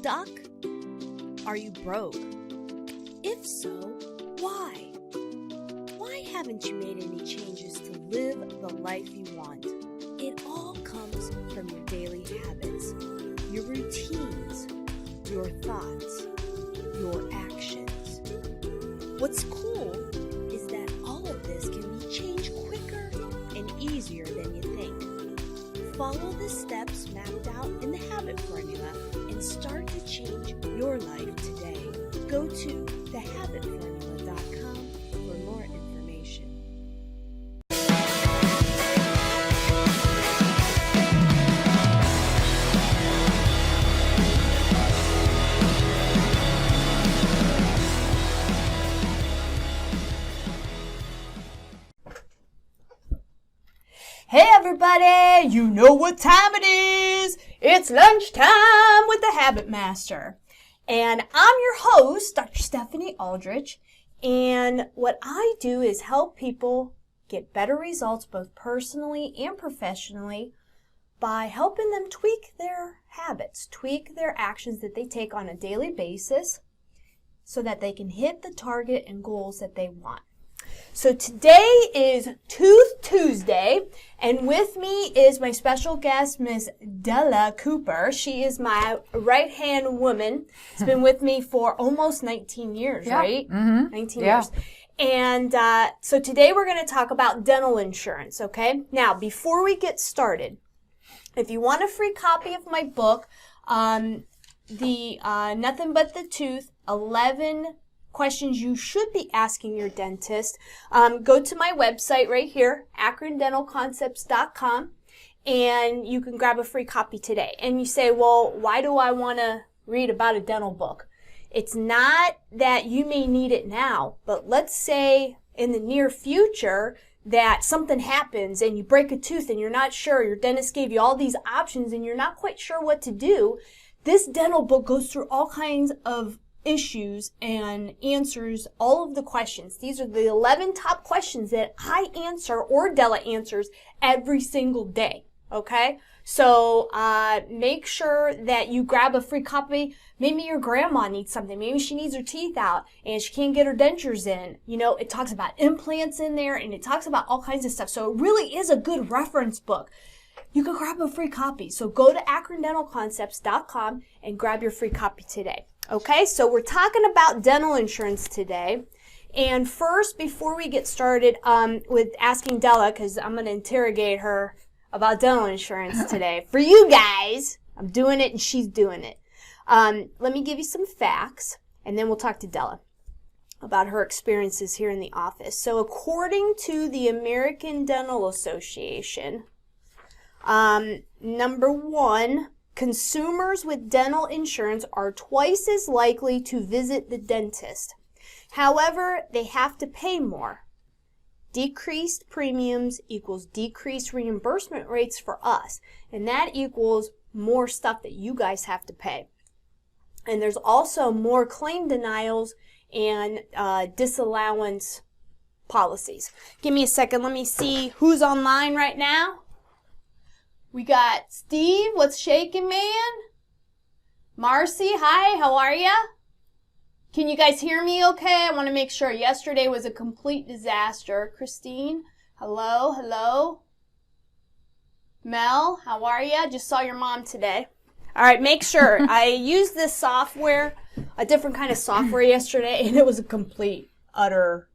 stuck? Are you broke? If so, why? Why haven't you made any changes to live the life you want? It all comes from your daily habits, your routines, your thoughts, your actions. What's cool is that all of this can be changed quicker and easier than you think. Follow the steps mapped out in the habit formula and start to change your life today. Go to thehabitformula.com for more information. Hey everybody, you know what time it is. It's lunchtime with the Habit Master. And I'm your host, Dr. Stephanie Aldrich. And what I do is help people get better results both personally and professionally by helping them tweak their habits, tweak their actions that they take on a daily basis so that they can hit the target and goals that they want. So today is Tooth Tuesday, and with me is my special guest, Miss Della Cooper. She is my right-hand woman. She's been with me for almost 19 years, right? Mm-hmm. 19 years. And so today we're going to talk about dental insurance, okay? Now, before we get started, if you want a free copy of my book, Nothing But the Tooth, 11 questions you should be asking your dentist, go to my website right here, akrondentalconcepts.com, and you can grab a free copy today. And you say, well, why do I want to read about a dental book? It's not that you may need it now, but let's say in the near future that something happens and you break a tooth and you're not sure, your dentist gave you all these options and you're not quite sure what to do. This dental book goes through all kinds of issues and answers all of the questions. These are the 11 top questions that I answer or Della answers every single day. Okay? So, make sure that you grab a free copy. Maybe your grandma needs something. Maybe she needs her teeth out and she can't get her dentures in. You know, it talks about implants in there and it talks about all kinds of stuff. So it really is a good reference book. You can grab a free copy. So go to akrondentalconcepts.com and grab your free copy today. Okay, so we're talking about dental insurance today. And first, before we get started with asking Della, because I'm going to interrogate her about dental insurance today. For you guys, I'm doing it and she's doing it. Let me give you some facts, and then we'll talk to Della about her experiences here in the office. So according to the American Dental Association, number one, consumers with dental insurance are twice as likely to visit the dentist. However, they have to pay more. Decreased premiums equals decreased reimbursement rates for us, and that equals more stuff that you guys have to pay. And there's also more claim denials and disallowance policies. Give me a second. Let me see who's online right now. We got Steve, what's shaking, man? Marcy, hi, how are ya? Can you guys hear me okay? I want to make sure. Yesterday was a complete disaster. Christine, hello, hello. Mel, how are ya? Just saw your mom today. All right, make sure. I used this software, a different kind of software yesterday, and it was a complete, utter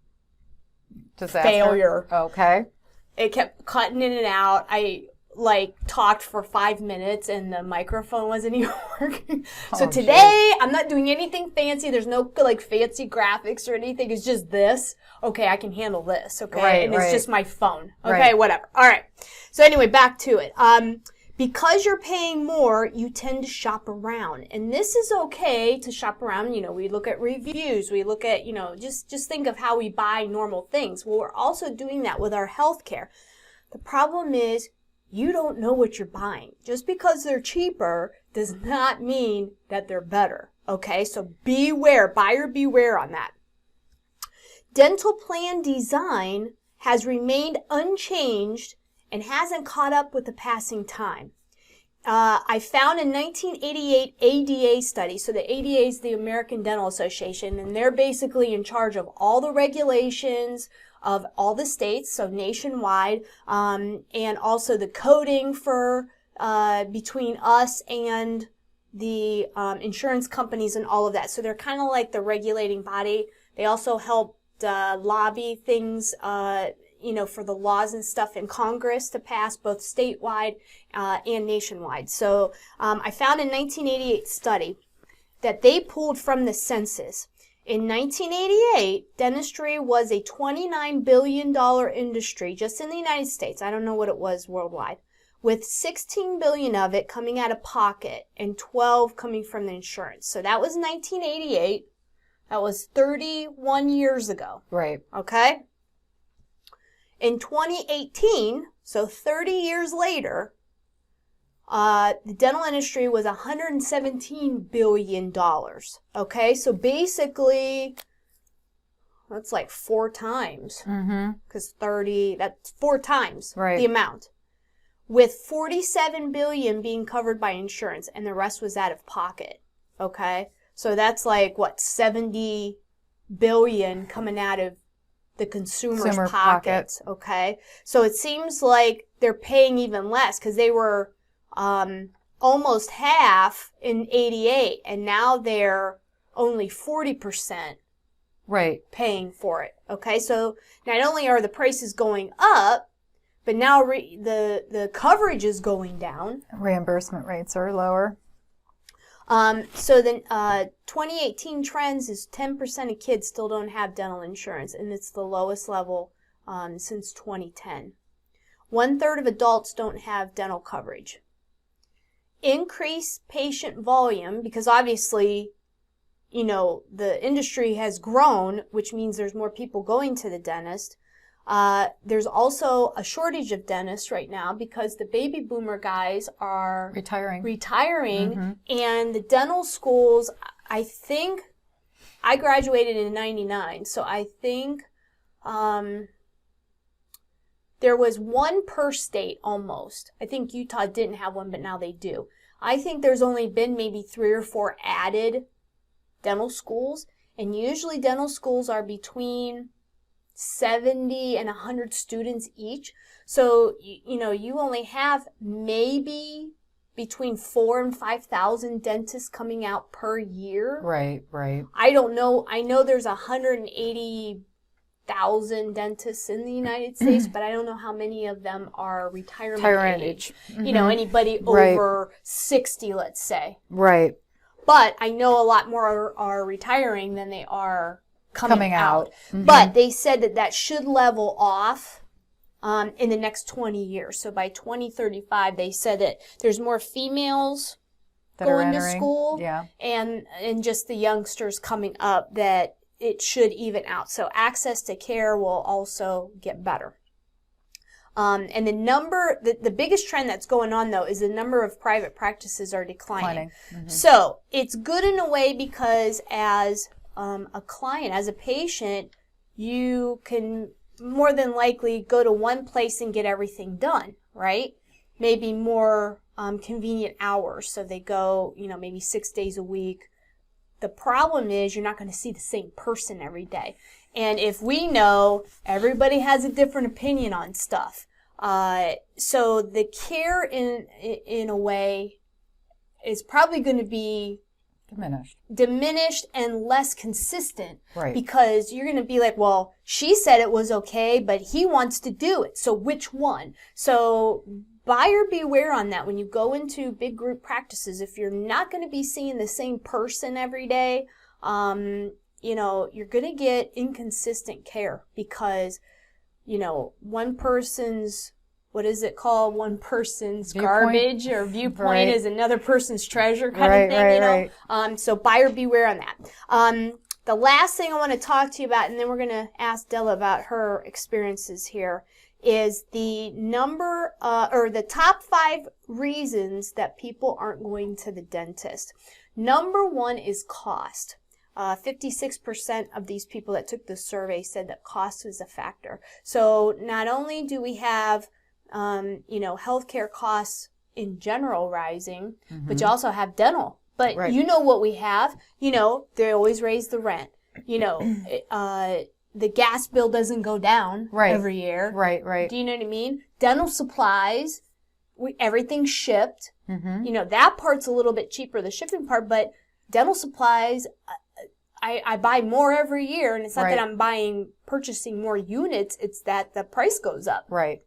disaster. Failure. Okay. It kept cutting in and out. I talked for 5 minutes and the microphone wasn't even working. So today I'm not doing anything fancy. There's no fancy graphics or anything. It's just this. Okay, I can handle this. Okay. Right, and it's just my phone. Okay, right. Whatever. All right. So anyway, back to it. Because you're paying more, you tend to shop around. And this is okay to shop around. You know, we look at reviews. We look at, just think of how we buy normal things. Well, we're also doing that with our health care. The problem is you don't know what you're buying. Just because they're cheaper does not mean that they're better. Okay, so beware, buyer beware on that. Dental plan design has remained unchanged and hasn't caught up with the passing time. I found a 1988 ADA study. So the ADA is the American Dental Association, and they're basically in charge of all the regulations of all the states, so nationwide, and also the coding for between us and the insurance companies and all of that. So they're kind of like the regulating body. They also help lobby things, for the laws and stuff in Congress to pass both statewide and nationwide. So I found a 1988 study that they pulled from the census. In 1988, dentistry was a $29 billion industry just in the United States. I don't know what it was worldwide, with $16 billion of it coming out of pocket and $12 coming from the insurance. So that was 1988. That was 31 years ago. Right. Okay? In 2018, so 30 years later, the dental industry was $117 billion. Okay? So basically, that's like 4 times. Because 30, that's 4 times the amount. With $47 billion being covered by insurance, and the rest was out of pocket. Okay? So that's like, $70 billion coming out of the consumer's pockets. Okay? So it seems like they're paying even less, because they were almost half in 88, and now they're only 40% paying for it. Okay? So not only are the prices going up, but now the coverage is going down. Reimbursement rates are lower. So then 2018 trends is 10% of kids still don't have dental insurance, and it's the lowest level since 2010. 1/3 of adults don't have dental coverage. Increased patient volume, because obviously, the industry has grown, which means there's more people going to the dentist. There's also a shortage of dentists right now because the baby boomer guys are retiring, and the dental schools, I think, I graduated in 99, so I think there was 1 per state almost. I think Utah didn't have one, but now they do. I think there's only been maybe 3 or 4 added dental schools, and usually dental schools are between 70 and 100 students each. So, you only have maybe between 4,000 and 5,000 dentists coming out per year. Right. I don't know. I know there's 180,000 dentists in the United States, but I don't know how many of them are retirement age. Anybody over 60, let's say. Right. But I know a lot more are retiring than they are coming out. Mm-hmm. But they said that should level off in the next 20 years. So by 2035, they said that there's more females that going to school and just the youngsters coming up, that it should even out. So access to care will also get better. And the biggest trend that's going on, though, is the number of private practices are declining. So it's good in a way because as a client, as a patient, you can more than likely go to one place and get everything done, right? Maybe more convenient hours. So they go, maybe 6 days a week. The problem is you're not going to see the same person every day. And if we know, everybody has a different opinion on stuff. So the care in a way is probably going to be diminished and less consistent, because you're going to be like, well, she said it was okay, but he wants to do it. So which one? So buyer beware on that when you go into big group practices. If you're not going to be seeing the same person every day, you're going to get inconsistent care because, one person's, what is it called? One person's garbage or viewpoint is another person's treasure kind of thing, So buyer beware on that. The last thing I want to talk to you about, and then we're going to ask Della about her experiences here, is the the top 5 reasons that people aren't going to the dentist. Number 1 is cost. 56% of these people that took the survey said that cost was a factor. So not only do we have healthcare costs in general rising, but you also have dental. But Right. you know what we have. You know, they always raise the rent. You know, the gas bill doesn't go down every year. Right. Do you know what I mean? Dental supplies, everything's shipped. You know, that part's a little bit cheaper, the shipping part, but dental supplies, I buy more every year, and it's not that I'm purchasing more units, it's that the price goes up. Right.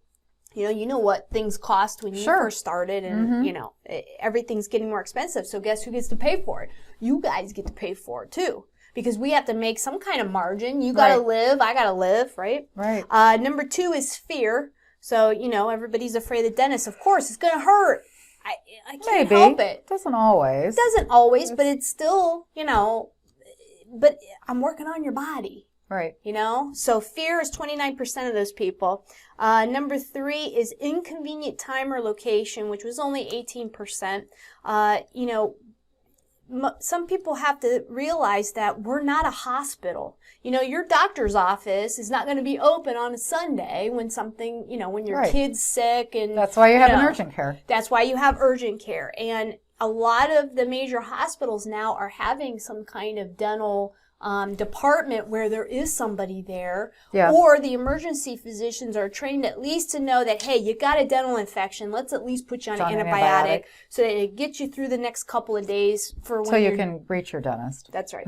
You know what things cost when you first started, and, you know, everything's getting more expensive, so guess who gets to pay for it? You guys get to pay for it, too. Because we have to make some kind of margin. You gotta live, I gotta live, right? Right. Number 2 is fear. So, you know, everybody's afraid of the dentist. Of course, it's gonna hurt. I can't help it. Doesn't always. Doesn't always, but it's still, you know, but I'm working on your body. Right. You know? So fear is 29% of those people. Number 3 is inconvenient time or location, which was only 18%. You know, some people have to realize that we're not a hospital. You know, your doctor's office is not going to be open on a Sunday when something, you know, when your kid's sick. And that's why you have an urgent care. That's why you have urgent care. And a lot of the major hospitals now are having some kind of dental department where there is somebody there, or the emergency physicians are trained at least to know that, hey, you got a dental infection, let's at least put you on an antibiotic so that it gets you through the next couple of days for when you can reach your dentist. That's right.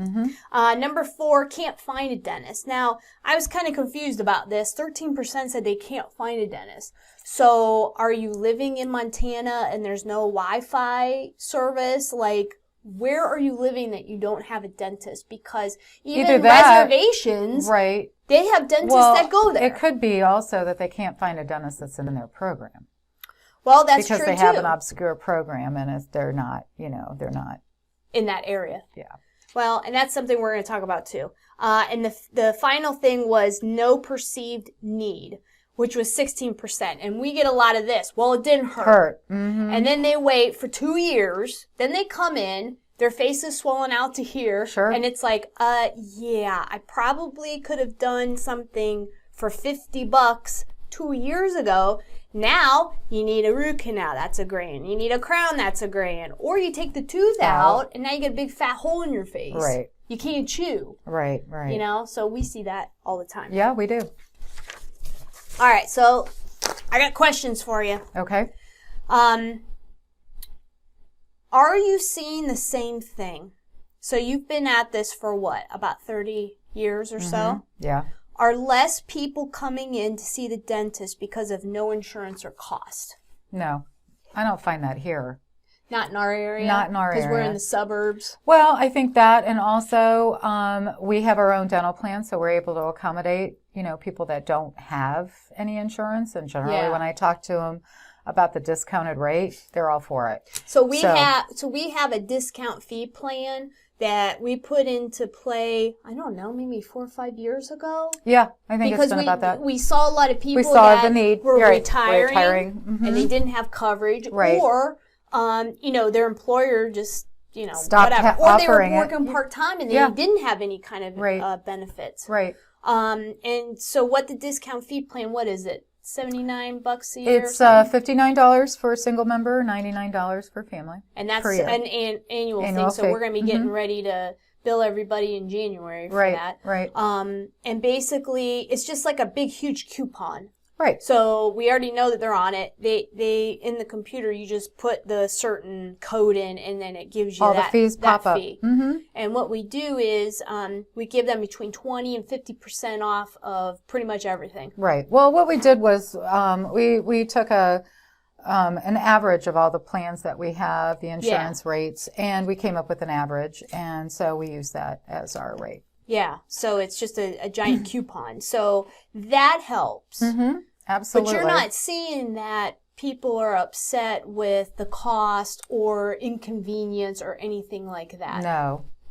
Number 4, can't find a dentist. Now, I was kind of confused about this. 13% said they can't find a dentist. So are you living in Montana and there's no Wi-Fi service? Like, where are you living that you don't have a dentist? Because even reservations, they have dentists that go there. It could be also that they can't find a dentist that's in their program. Well, that's true, because they have an obscure program, and they're not, you know, they're not in that area. Yeah. Well, and that's something we're going to talk about too. And the final thing was no perceived need, which was 16%. And we get a lot of this. Well, it didn't hurt. And then they wait for 2 years. Then they come in. Their face is swollen out to here. And it's like, yeah, I probably could have done something for $50 2 years ago. Now, you need a root canal. That's $1,000. You need a crown. That's $1,000. Or you take the tooth out, and now you get a big fat hole in your face. You can't chew. You know, so we see that all the time. Yeah, we do. All right, so I got questions for you. Okay. Are you seeing the same thing? So you've been at this for what, about 30 years or so? Yeah. Are less people coming in to see the dentist because of no insurance or cost? No, I don't find that here. Not in our area? Not in our area. Because we're in the suburbs? Well, I think that, and also we have our own dental plan, so we're able to accommodate, you know, people that don't have any insurance. And generally when I talk to them about the discounted rate, they're all for it. So we have a discount fee plan that we put into play, I don't know, maybe 4 or 5 years ago. Yeah, I think it's been about that. We saw a lot of people that were retiring and they didn't have coverage, or you know, their employer just, you know, stopped whatever, or they were working it. part-time and they didn't have any kind of benefits. And so what the discount fee plan, what is it? $79 a year? It's $59 for a single member, $99 for family. And that's an annual thing, so we're going to be getting ready to bill everybody in January for that. And basically, it's just like a big, huge coupon. So we already know that they're on it. They in the computer, you just put the certain code in, and then it gives you all the fees pop up. And what we do is we give them between 20 and 50% off of pretty much everything. Well, what we did was we took an average of all the plans that we have, the insurance rates, and we came up with an average, and so we use that as our rate. So it's just a giant coupon. So that helps. Absolutely. But you're not seeing that people are upset with the cost or inconvenience or anything like that.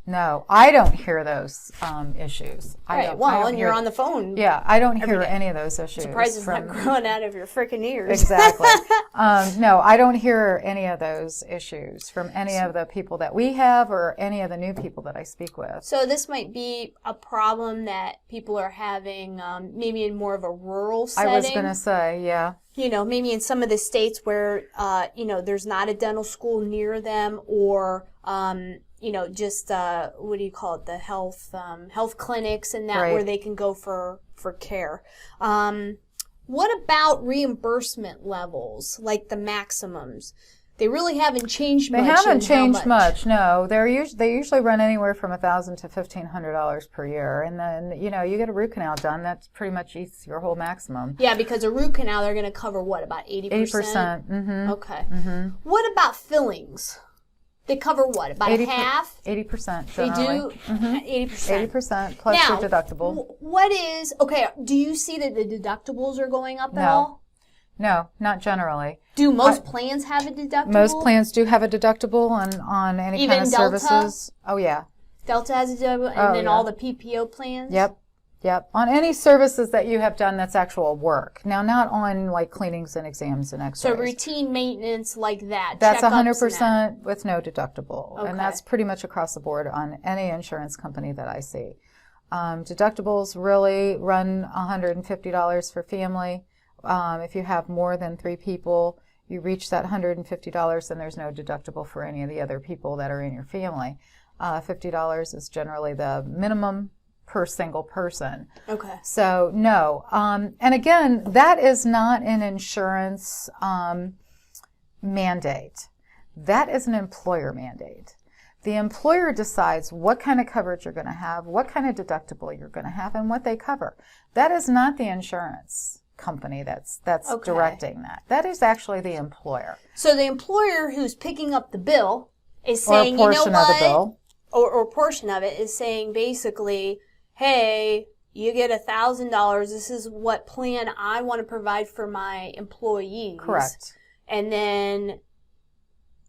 No, I don't hear those issues. Right. Well, and you're on the phone. Yeah, I don't hear any of those issues. Surprised it's not growing out of your freaking ears. Exactly. No, I don't hear any of those issues from any of the people that we have or any of the new people that I speak with. So this might be a problem that people are having maybe in more of a rural setting. I was going to say, yeah. Maybe in some of the states where, there's not a dental school near them or, just, what do you call it, the health clinics and that where they can go for care. What about reimbursement levels, like the maximums? They really haven't changed much. They haven't changed much, no. They usually run anywhere from $1,000 to $1,500 per year. And then, you get a root canal done, that's pretty much eats your whole maximum. Yeah, because a root canal, they're going to cover what, about 80%? 80%. Mm-hmm. Okay. Mm-hmm. What about fillings? They cover what, about half? 80% generally. They do? Mm-hmm. 80%. 80% plus now, your deductible. Do you see that the deductibles are going up at all? No, not generally. Do most plans have a deductible? Most plans do have a deductible on any kind of Delta? services. Oh, yeah. Delta has a deductible, and then all the PPO plans? Yep. On any services that you have done that's actual work. Now, not on like cleanings and exams and x-rays. So routine maintenance like that. That's 100% with no deductible. Okay. And that's pretty much across the board on any insurance company that I see. Deductibles really run $150 for family. If you have more than 3 people, you reach that $150 and there's no deductible for any of the other people that are in your family. $50 is generally the minimum per single person. Okay. So no. And again, that is not an insurance mandate. That is an employer mandate. The employer decides what kind of coverage you're going to have, what kind of deductible you're going to have, and what they cover. That is not the insurance company that's directing that. That is actually the employer. So the employer who's picking up the bill is saying, or a portion of the bill. Or a portion of it is saying basically, hey, you get $1,000. This is what plan I want to provide for my employees. Correct. And then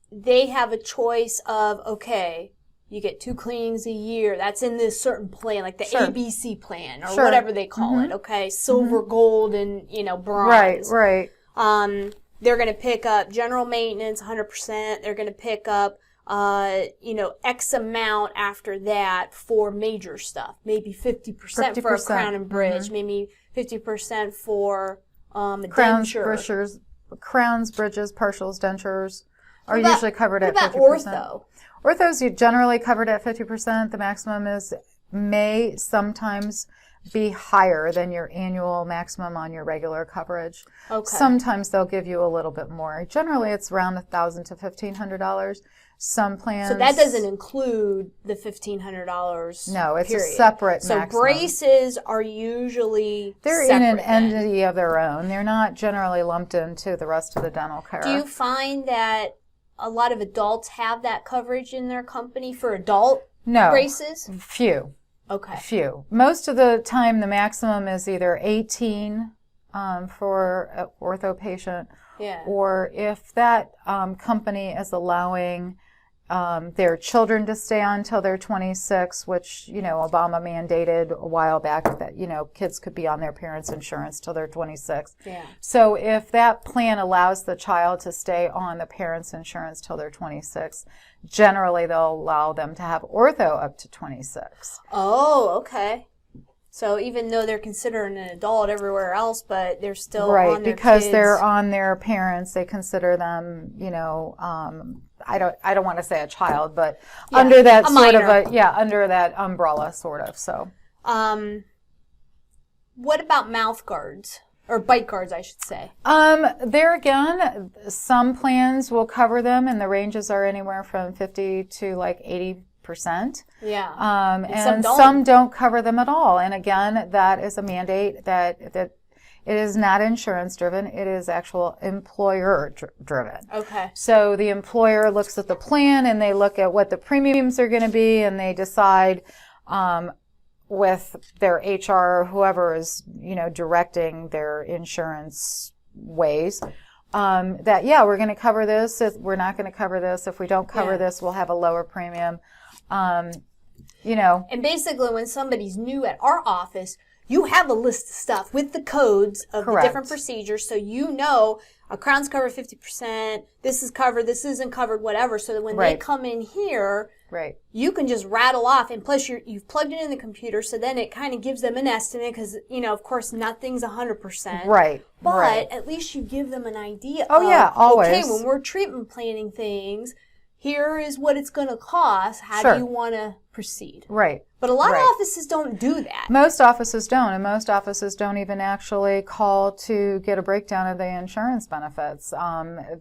they have a choice of, okay, you get 2 cleanings a year. That's in this certain plan, like the ABC plan or whatever they call it. Okay, silver, gold, and bronze. Right. They're going to pick up general maintenance 100%. They're going to pick up X amount after that for major stuff. Maybe 50% for a crown and bridge. Maybe 50% for a denture. Crowns, bridges, partials, dentures are usually covered at 50%. What about ortho? Orthos, you generally covered at 50%. The maximum may sometimes be higher than your annual maximum on your regular coverage. Okay. Sometimes they'll give you a little bit more. Generally, it's around $1,000 to $1,500. Some plans. So that doesn't include the $1,500. No, it's period. A separate so maximum. braces are usually they're in an entity of their own. They're not generally lumped into the rest of the dental care. Do you find that a lot of adults have that coverage in their company for adult braces? Few. Okay. Few. Most of the time, the maximum is either 18 for an ortho patient, or if that company is allowing their children to stay on until they're 26, which, Obama mandated a while back that, kids could be on their parents' insurance till they're 26. Yeah. So if that plan allows the child to stay on the parents' insurance till they're 26, generally they'll allow them to have ortho up to 26. Oh, okay. So even though they're considered an adult everywhere else, but they're still on their because kids. They're on their parents, they consider them, I don't want to say a child, but under that sort of under that umbrella sort of. So, what about mouth guards or bite guards, I should say? There again, some plans will cover them, and the ranges are anywhere from 50 to like 80%. Yeah. And some don't cover them at all. And again, that is a mandate that it is not insurance driven. It is actual employer driven. Okay. So the employer looks at the plan and they look at what the premiums are going to be, and they decide with their HR or whoever is, directing their insurance ways, that, we're going to cover this. If we're not going to cover this. If we don't cover this, we'll have a lower premium. you know. And basically, when somebody's new at our office, you have a list of stuff with the codes of the different procedures, so you know a crown's covered 50%, this is covered, this isn't covered, whatever, so that when they come in here, you can just rattle off, and plus you've plugged it in the computer, so then it kind of gives them an estimate, because, you know, of course, nothing's 100%. Right. But at least you give them an idea always. Okay, when we're treatment planning things, here is what it's going to cost. How do you want to proceed? Right. But a lot of offices don't do that. Most offices don't, and most offices don't even actually call to get a breakdown of the insurance benefits.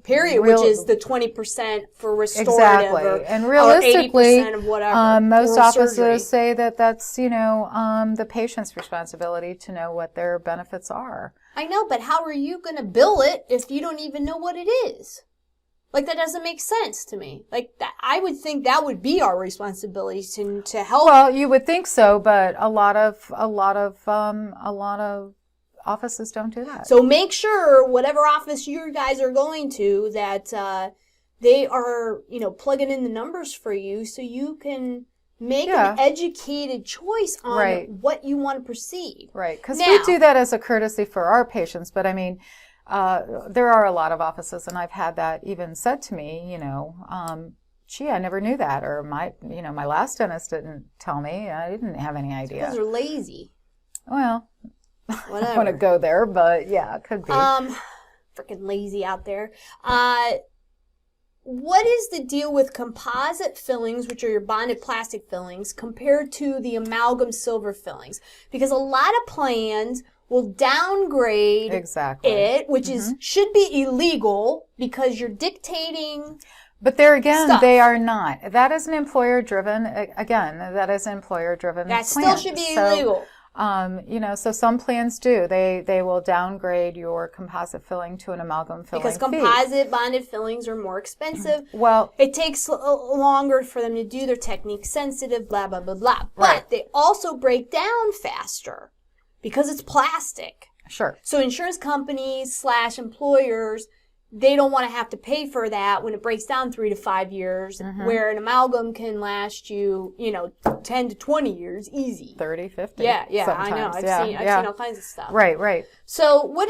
Period, which is the 20% for restorative exactly. And realistically, or 80% of whatever. Most offices say that that's, you know, the patient's responsibility to know what their benefits are. I know, but how are you going to bill it if you don't even know what it is? Like, that doesn't make sense to me. Like, that, I would think that would be our responsibility to help. Well, you would think so, but a lot of offices don't do that. So make sure whatever office you guys are going to that they are, you know, plugging in the numbers for you, so you can make an educated choice on what you want to proceed. Right, because we do that as a courtesy for our patients, but I mean, there are a lot of offices, and I've had that even said to me, you know, gee, I never knew that, or my last dentist didn't tell me. I didn't have any idea. Because they're lazy. Well, I don't want to go there, but yeah, it could be. Freaking lazy out there. What is the deal with composite fillings, which are your bonded plastic fillings, compared to the amalgam silver fillings? Because a lot of plans will downgrade it, which should be illegal because you're dictating. But there again, they are not. That is an employer-driven. Again, that is an employer-driven. That still should be illegal. You know, so some plans do. They will downgrade your composite filling to an amalgam filling because composite bonded fillings are more expensive. Well, it takes longer for them to do. Their technique sensitive. Blah blah blah blah. But they also break down faster. Because it's plastic. Sure. So insurance companies / employers, they don't want to have to pay for that when it breaks down 3 to 5 years, where an amalgam can last you, you know, 10 to 20 years easy. 30, 50. Yeah, sometimes. I know. I've seen all kinds of stuff. Right. So what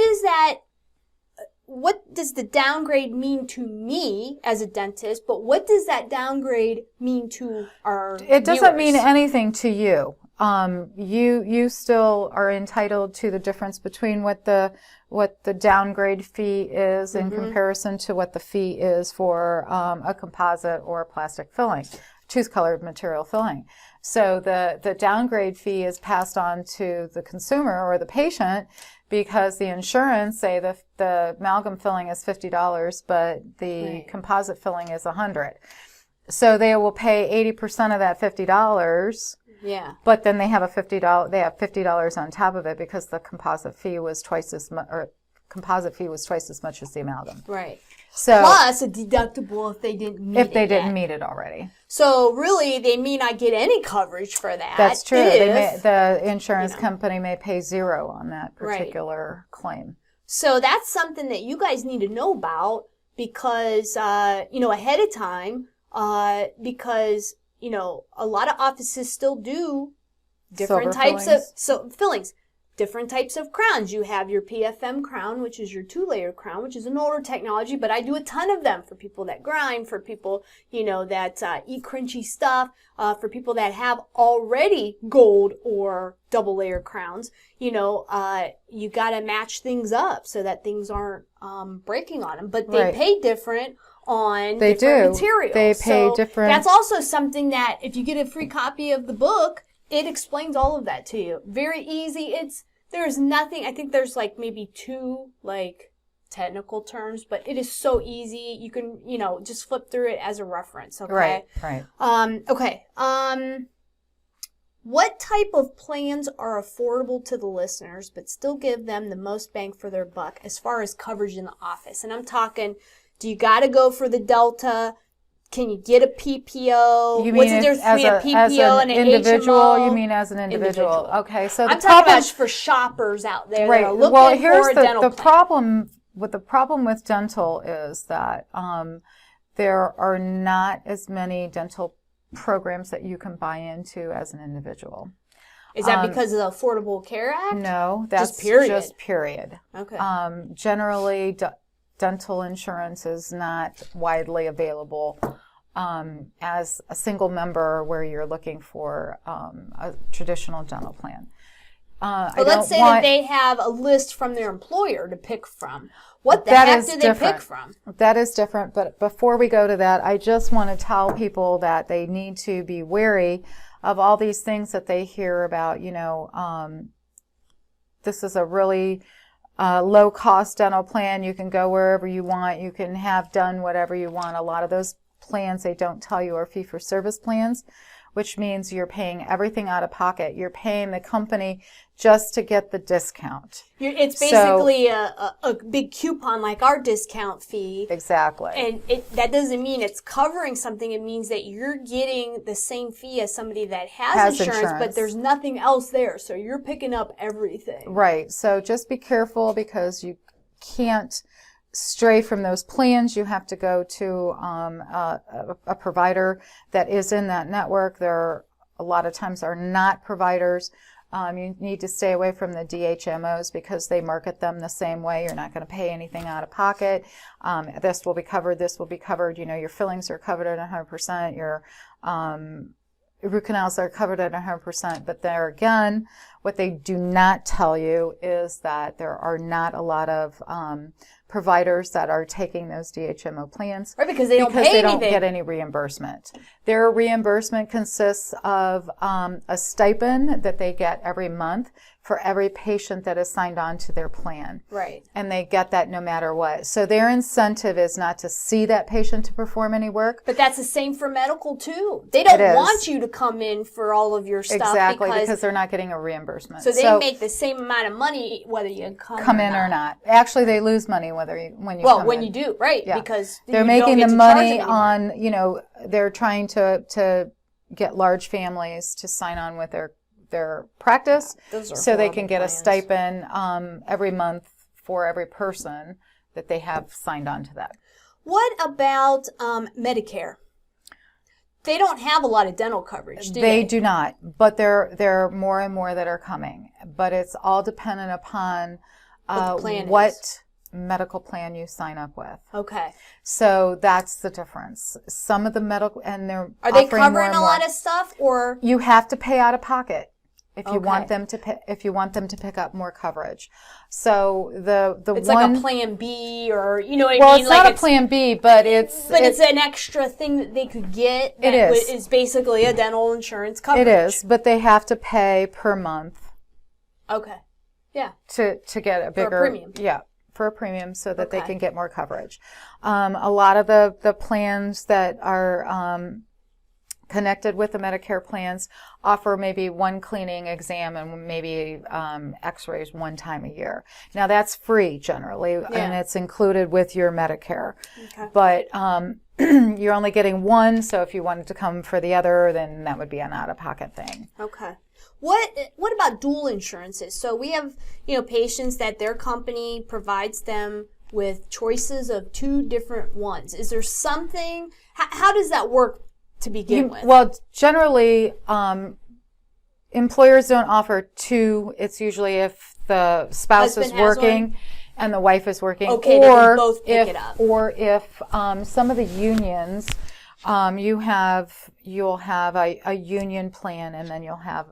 does the downgrade mean to me as a dentist, but what does that downgrade mean to our It doesn't mean anything to you. You still are entitled to the difference between what the downgrade fee is in comparison to what the fee is for a composite or a plastic filling, tooth-colored material filling. So the downgrade fee is passed on to the consumer or the patient because the insurance say the amalgam filling is $50, but the composite filling is $100. So they will pay 80% of that $50. Yeah. But then they have $50 on top of it because the composite fee was twice as much as the amalgam. Right. So plus a deductible if they didn't meet it already. So really, they may not get any coverage for that. That's true. The insurance company may pay zero on that particular claim. So that's something that you guys need to know about because ahead of time because a lot of offices still do different types of fillings, different types of crowns. You have your PFM crown, which is your 2-layer crown, which is an older technology, but I do a ton of them for people that grind, for people, that eat crunchy stuff, for people that have already gold or double-layer crowns. You gotta match things up so that things aren't breaking on them, but they pay different on different materials. They pay different. That's also something that if you get a free copy of the book, it explains all of that to you. Very easy. There's nothing, I think there's maybe 2 technical terms, but it is so easy. You can, just flip through it as a reference. Okay. Right. Okay. What type of plans are affordable to the listeners, but still give them the most bang for their buck as far as coverage in the office? And I'm talking, do you got to go for the Delta? Can you get a PPO? You mean what's the difference between a PPO and an individual? HMO? You mean as an individual? Okay, so I'm talking about for shoppers out there that are looking for a dental plan. The problem with dental is that there are not as many dental programs that you can buy into as an individual. Is that because of the Affordable Care Act? No, that's just period. Okay. Generally, dental insurance is not widely available as a single member where you're looking for a traditional dental plan. But let's say that they have a list from their employer to pick from. What the heck do they pick from? That is different. But before we go to that, I just want to tell people that they need to be wary of all these things that they hear about. This is a really low-cost dental plan. You can go wherever you want. You can have done whatever you want. A lot of those plans they don't tell you are fee-for-service plans, which means you're paying everything out of pocket. You're paying the company just to get the discount. It's basically a big coupon like our discount fee. Exactly. And that doesn't mean it's covering something. It means that you're getting the same fee as somebody that has insurance, but there's nothing else there. So you're picking up everything. Right. So just be careful because you can't stray from those plans. You have to go to a provider that is in that network. There a lot of times are not providers. You need to stay away from the DHMOs because they market them the same way. You're not going to pay anything out of pocket. This will be covered. This will be covered. Your fillings are covered at 100%. Your root canals are covered at 100%. But there again, what they do not tell you is that there are not a lot of providers that are taking those DHMO plans. Right, because they don't get any reimbursement. Their reimbursement consists of a stipend that they get every month for every patient that is signed on to their plan. Right. And they get that no matter what. So their incentive is not to see that patient to perform any work. But that's the same for medical too. They don't want you to come in for all of your stuff. Exactly, because they're not getting a reimbursement. So they make the same amount of money whether you come in or not. Actually, they lose money when you come in. Well, when you do, right? Yeah. Because they're making the money on, they're trying to get large families to sign on with their practice so they can get a stipend every month for every person that they have signed on to that. What about Medicare? They don't have a lot of dental coverage, do they? They do not, but there are more and more that are coming. But it's all dependent upon what medical plan you sign up with. Okay. So that's the difference. Some of the medical, and are they covering a lot of stuff, or you have to pay out of pocket if you want them to pick up more coverage. So it's like a plan B, or what I mean? Well, it's not a plan B, but it's an extra thing that they could get. That is basically a dental insurance coverage. It is, but they have to pay per month. Okay. Yeah. To get a bigger premium. Yeah. For a premium so that they can get more coverage. A lot of the plans that are connected with the Medicare plans offer maybe one cleaning exam and maybe x-rays one time a year. Now that's free generally, and it's included with your Medicare. Okay. But you're only getting one, so if you wanted to come for the other, then that would be an out-of-pocket thing. Okay. What about dual insurances? So we have, patients that their company provides them with choices of two different ones. Is there something, how does that work to begin with? Well, generally, employers don't offer two. It's usually if the spouse is working and the wife is working. Okay, they can both pick it up. Or if some of the unions, you'll have a union plan, and then you'll have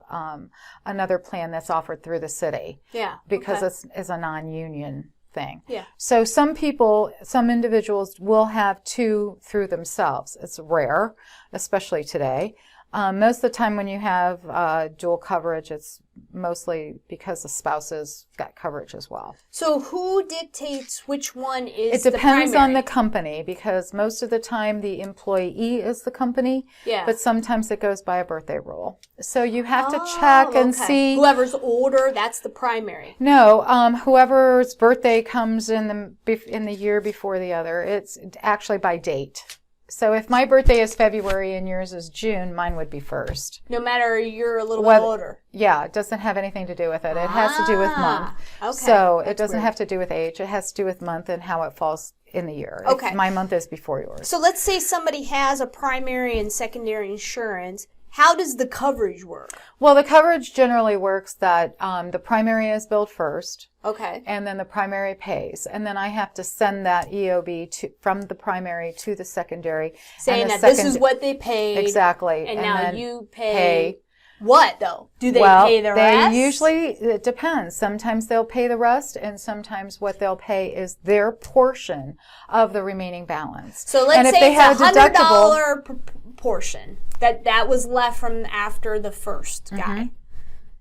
another plan that's offered through the city. Yeah. Because it's a non-union thing. Yeah. So some individuals will have two through themselves. It's rare, especially today. Most of the time when you have dual coverage, it's mostly because the spouses got coverage as well. So who dictates which one is the primary? It depends on the company, because most of the time the employee is the company, but sometimes it goes by a birthday rule. So you have to check and see. Whoever's older, that's the primary. No, whoever's birthday comes in the year before the other. It's actually by date. So if my birthday is February and yours is June, mine would be first. No matter you're a little bit older. Yeah, it doesn't have anything to do with it. It has to do with month. Okay. So it That's doesn't weird. have to do with age. It has to do with month and how it falls in the year. Okay. My month is before yours. So let's say somebody has a primary and secondary insurance. How does the coverage work? Well, the coverage generally works that the primary is billed first. Okay. And then the primary pays. And then I have to send that EOB from the primary to the secondary. Saying and the that this is what they paid. Exactly. And now then you pay what, though? Do they well, pay the rest? It depends. Sometimes they'll pay the rest, and sometimes what they'll pay is their portion of the remaining balance. So let's and if say they it's have $100 portion that was left from after the first guy.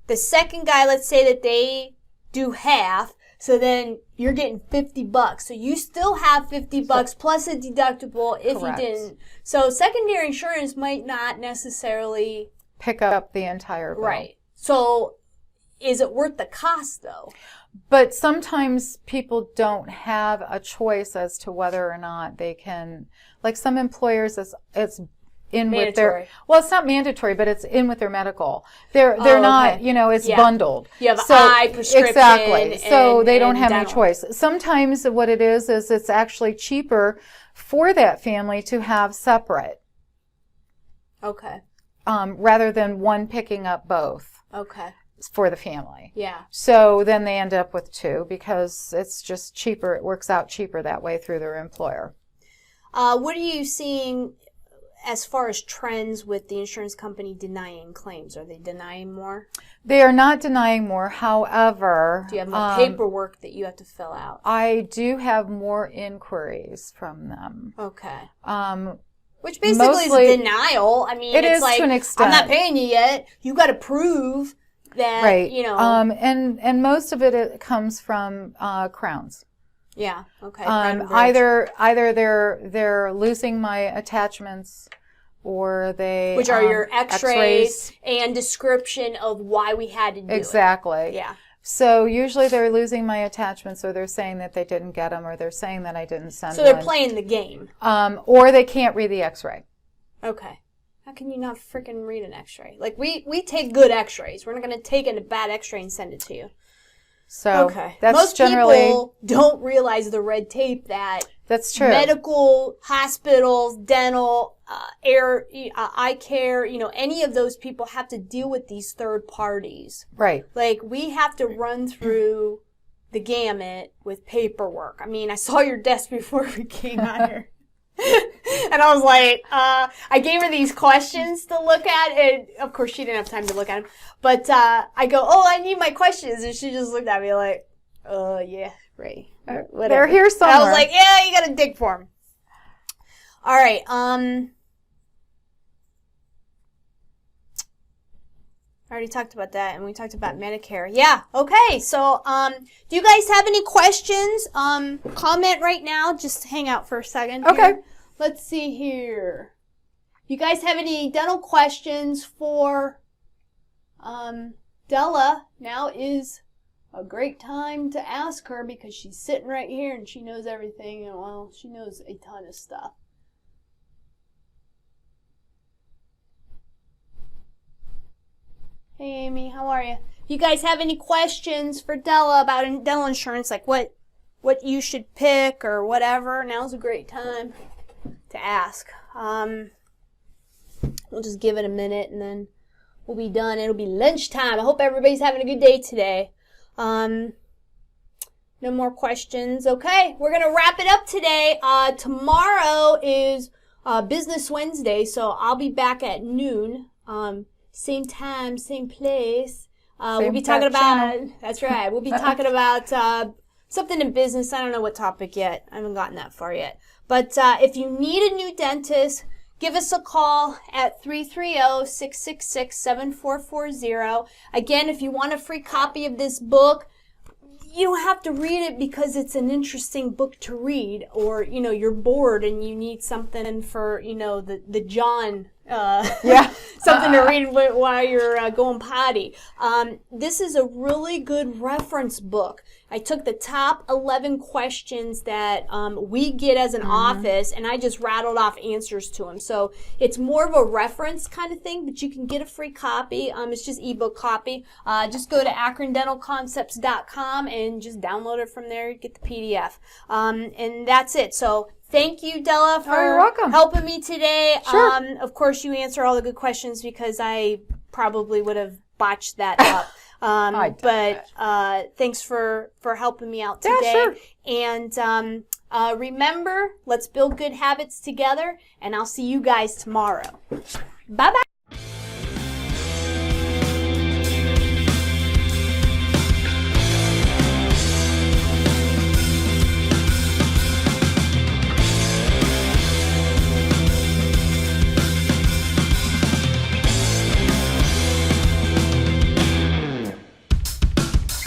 The second guy, let's say that they do half, so then you're getting $50. So you still have $50 plus a deductible if Correct. you didn't. So secondary insurance might not necessarily pick up the entire bill. right. So is it worth the cost though? But sometimes people don't have a choice as to whether or not they can. Like some employers, it's in Mandatory. with their. Well, it's not mandatory, but it's in with their medical. They're okay. not. It's bundled. You have eye prescription. Exactly. So they don't have any dental. choice. Sometimes what it is it's actually cheaper for that family to have separate. Okay. Rather than one picking up both Okay. for the family. Yeah. So then they end up with two because it's just cheaper. It works out cheaper that way through their employer. What are you seeing as far as trends with the insurance company denying claims? Are they denying more? They are not denying more. However, Do you have more paperwork that you have to fill out? I do have more inquiries from them. Okay. Um, Which basically mostly- is a denial. I mean, It it's is like, to an extent. I'm not paying you yet. You got to prove that, right. And most of it comes from crowns. Yeah. Okay. Crown and bridge. Either they're losing my attachments, or they Which are your X-rays and description of why we had to do exactly. it. Yeah. So usually they're losing my attachments, or they're saying that they didn't get them, or they're saying that I didn't send So they're one. playing the game. Or they can't read the X-ray. Okay. How can you not freaking read an X-ray? Like, we take good X-rays. We're not going to take a bad X-ray and send it to you. So that's Most generally people don't realize the red tape that that's true. medical, hospitals, dental, eye care, any of those people have to deal with these third parties. Right. Like, we have to run through the gamut with paperwork. I mean, I saw your desk before we came out here. And I was like, I gave her these questions to look at, and of course she didn't have time to look at them. But I go, I need my questions, and she just looked at me like, yeah, right, or whatever. They're here somewhere. And I was like, yeah, you gotta dig for them. All right, I already talked about that, and we talked about Medicare. Yeah, okay. So, do you guys have any questions? Comment right now. Just hang out for a second. Okay. Here. Let's see here. You guys have any dental questions for Della? Now is a great time to ask her because she's sitting right here and she knows everything, and well, she knows a ton of stuff. Hey, Amy, how are you? You guys have any questions for Della about dental insurance, like what you should pick or whatever? Now's a great time to ask. We'll just give it a minute and then we'll be done. It'll be lunchtime. I hope everybody's having a good day today. No more questions. Okay, we're going to wrap it up today. Tomorrow is Business Wednesday, so I'll be back at noon. Same time, same place. We'll be talking about, that's right, we'll be talking about something in business. I don't know what topic yet. I haven't gotten that far yet. But if you need a new dentist, give us a call at 330-666-7440. Again, if you want a free copy of this book, you don't have to read it because it's an interesting book to read, or, you're bored and you need something for, the John something to read while you're going potty. This is a really good reference book. I took the top 11 questions that we get as an office, and I just rattled off answers to them. So it's more of a reference kind of thing, but you can get a free copy. It's just ebook copy. Just go to akrondentalconcepts.com and just download it from there. Get the PDF. And that's it. So thank you, Della, for helping me today. Sure. Of course, you answer all the good questions because I probably would have botched that up. Thanks for helping me out today. Yeah, sure. And remember, let's build good habits together, and I'll see you guys tomorrow. Bye-bye.